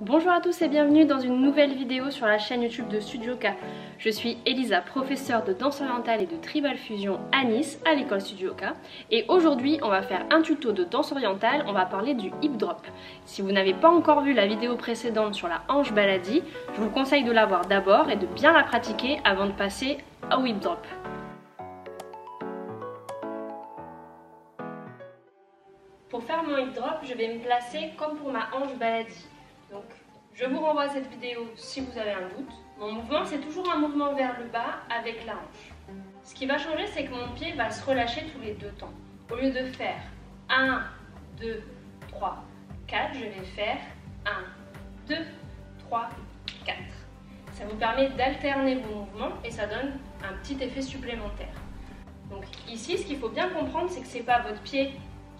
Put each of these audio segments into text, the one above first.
Bonjour à tous et bienvenue dans une nouvelle vidéo sur la chaîne YouTube de Studio K. Je suis Elisa, professeure de danse orientale et de tribal fusion à Nice, à l'école Studio K. Et aujourd'hui, on va faire un tuto de danse orientale, on va parler du hip drop. Si vous n'avez pas encore vu la vidéo précédente sur la hanche baladie, je vous conseille de la voir d'abord et de bien la pratiquer avant de passer au hip drop. Pour faire mon hip drop, je vais me placer comme pour ma hanche baladie. Donc, je vous renvoie à cette vidéo si vous avez un doute. Mon mouvement, c'est toujours un mouvement vers le bas avec la hanche. Ce qui va changer, c'est que mon pied va se relâcher tous les deux temps. Au lieu de faire 1, 2, 3, 4, je vais faire 1, 2, 3, 4. Ça vous permet d'alterner vos mouvements et ça donne un petit effet supplémentaire. Donc ici, ce qu'il faut bien comprendre, c'est que ce n'est pas votre pied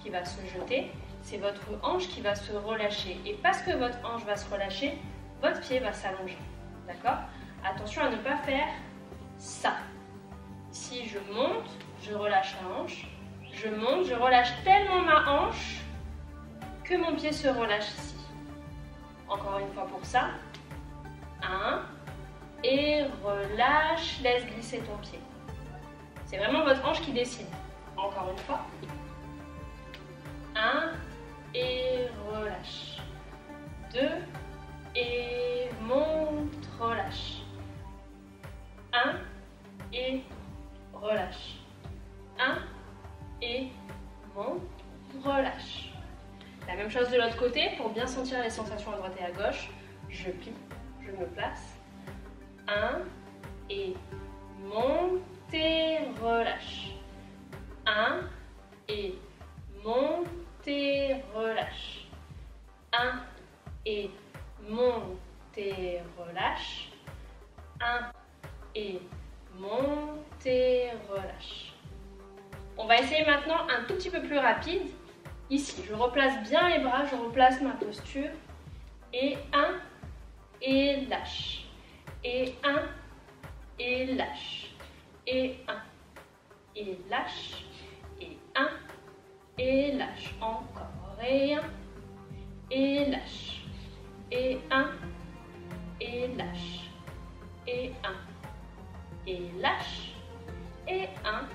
qui va se jeter, c'est votre hanche qui va se relâcher. Et parce que votre hanche va se relâcher, votre pied va s'allonger. D'accord? Attention à ne pas faire ça. Ici, je monte, je relâche la hanche. Je monte, je relâche tellement ma hanche que mon pied se relâche ici. Encore une fois pour ça. 1. Et relâche, laisse glisser ton pied. C'est vraiment votre hanche qui décide. Encore une fois. 1. Et relâche. 2 et monte, relâche. 1 et relâche. 1 et monte, relâche. La même chose de l'autre côté pour bien sentir les sensations à droite et à gauche. Je plie, je me place. 1 et monte et relâche. 1 et monte et relâche. 1 et monte et relâche. 1 et monte et relâche. On va essayer maintenant un tout petit peu plus rapide. Ici, je replace bien les bras, je replace ma posture. Et 1 et lâche. Et 1 et lâche. Et 1 et lâche. Et 1 et lâche. Encore. Et 1 et lâche. Et 1 et lâche. Et 1 et lâche. Et 1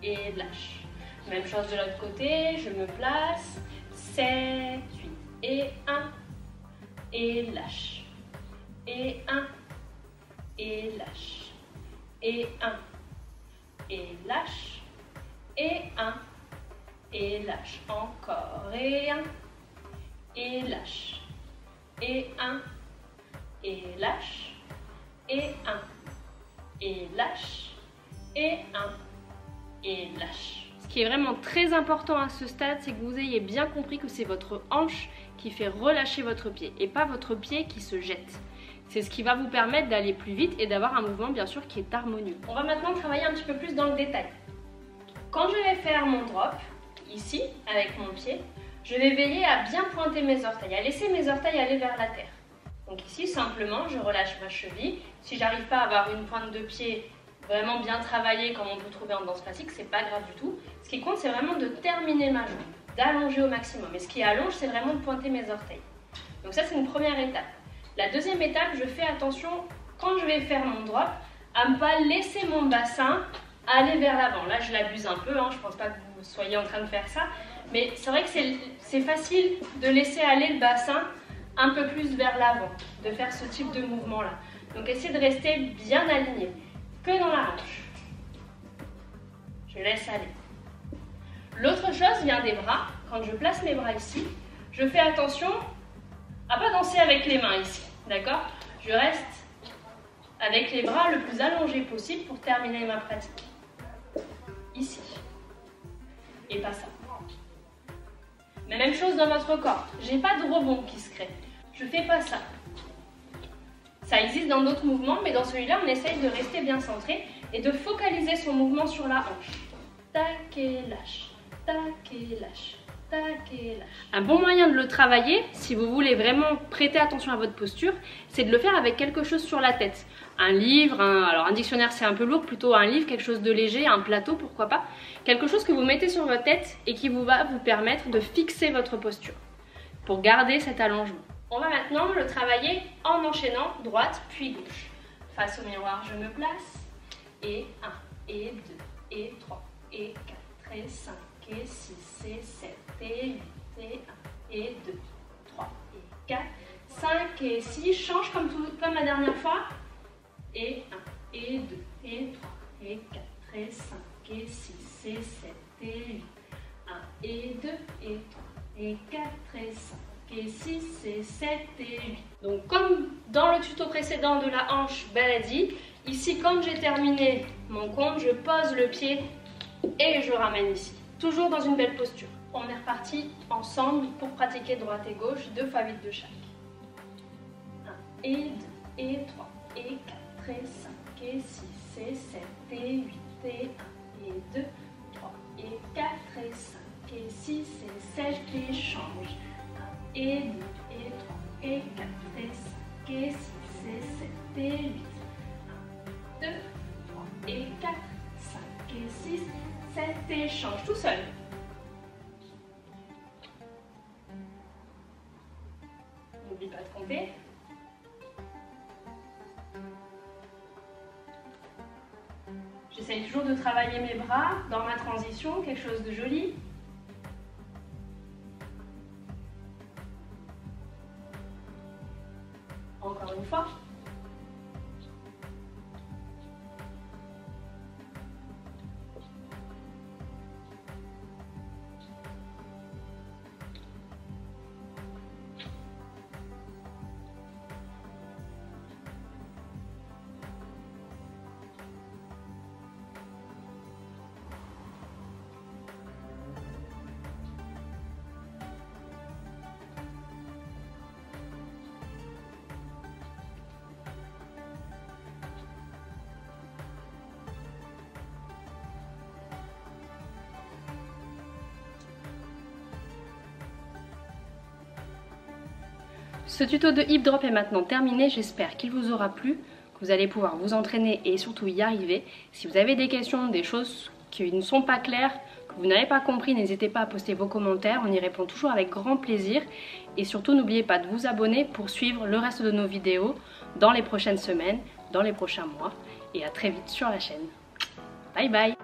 et lâche. Même chose de l'autre côté, je me place. 7, 8. Et 1 et lâche. Et 1 et lâche. Et 1 et lâche. Et 1 et lâche. Encore. Et 1 et lâche. Et 1 et lâche. Et 1 et lâche. Et 1 et lâche. Ce qui est vraiment très important à ce stade, c'est que vous ayez bien compris que c'est votre hanche qui fait relâcher votre pied et pas votre pied qui se jette. C'est ce qui va vous permettre d'aller plus vite et d'avoir un mouvement bien sûr qui est harmonieux. On va maintenant travailler un petit peu plus dans le détail. Quand je vais faire mon drop, ici, avec mon pied, je vais veiller à bien pointer mes orteils, à laisser mes orteils aller vers la terre. Donc ici, simplement, je relâche ma cheville. Si j'arrive pas à avoir une pointe de pied vraiment bien travaillée comme on peut trouver en danse classique, c'est pas grave du tout. Ce qui compte, c'est vraiment de terminer ma jambe, d'allonger au maximum. Et ce qui allonge, c'est vraiment de pointer mes orteils. Donc ça, c'est une première étape. La deuxième étape, je fais attention, quand je vais faire mon drop, à ne pas laisser mon bassin aller vers l'avant. Là, je l'abuse un peu, hein, je ne pense pas que vous soyez en train de faire ça. Mais c'est vrai que c'est facile de laisser aller le bassin un peu plus vers l'avant, de faire ce type de mouvement-là. Donc, essayez de rester bien aligné, que dans la hanche. Je laisse aller. L'autre chose vient des bras. Quand je place mes bras ici, je fais attention à ne pas danser avec les mains ici, d'accord? Je reste avec les bras le plus allongés possible pour terminer ma pratique. Ici. Et pas ça. Mais même chose dans votre corps. J'ai pas de rebond qui se crée. Je fais pas ça. Ça existe dans d'autres mouvements, mais dans celui-là, on essaye de rester bien centré et de focaliser son mouvement sur la hanche. Tac et lâche. Tac et lâche. Tac et lâche. Un bon moyen de le travailler, si vous voulez vraiment prêter attention à votre posture, c'est de le faire avec quelque chose sur la tête. Un livre, alors un dictionnaire c'est un peu lourd, plutôt un livre, quelque chose de léger, un plateau pourquoi pas. Quelque chose que vous mettez sur votre tête et qui va vous permettre de fixer votre posture pour garder cet allongement. On va maintenant le travailler en enchaînant droite puis gauche. Face au miroir, je me place. Et 1, et 2, et 3, et 4, et 5, et 6, et 7, et 8, et 1, et 2, 3, et 4, 5 et 6. Change comme la dernière fois. Et 1, et 2, et 3, et 4, et 5, et 6, et 7, et 8. 1, et 2, et 3, et 4, et 5, et 6, et 7, et 8. Donc comme dans le tuto précédent de la hanche baladie, ici quand j'ai terminé mon compte, je pose le pied et je ramène ici. Toujours dans une belle posture. On est reparti ensemble pour pratiquer droite et gauche, 2 fois 8 de chaque. 1, et 2, et 3, et 4, et 5, et 6, et 7, et 8, et 1, et 2, 3, et 4, et 5, et 6, et 7, et change. 1, et 2, et 3, et 4, et 5, et 6, et 7, et 8. 1, 2, 3, et 4, 5, et 6, 7, et change tout seul. N'oublie pas de compter. J'essaye toujours de travailler mes bras dans ma transition, quelque chose de joli. Encore une fois. Ce tuto de hip drop est maintenant terminé, j'espère qu'il vous aura plu, que vous allez pouvoir vous entraîner et surtout y arriver. Si vous avez des questions, des choses qui ne sont pas claires, que vous n'avez pas compris, n'hésitez pas à poster vos commentaires, on y répond toujours avec grand plaisir. Et surtout n'oubliez pas de vous abonner pour suivre le reste de nos vidéos dans les prochaines semaines, dans les prochains mois. Et à très vite sur la chaîne. Bye bye!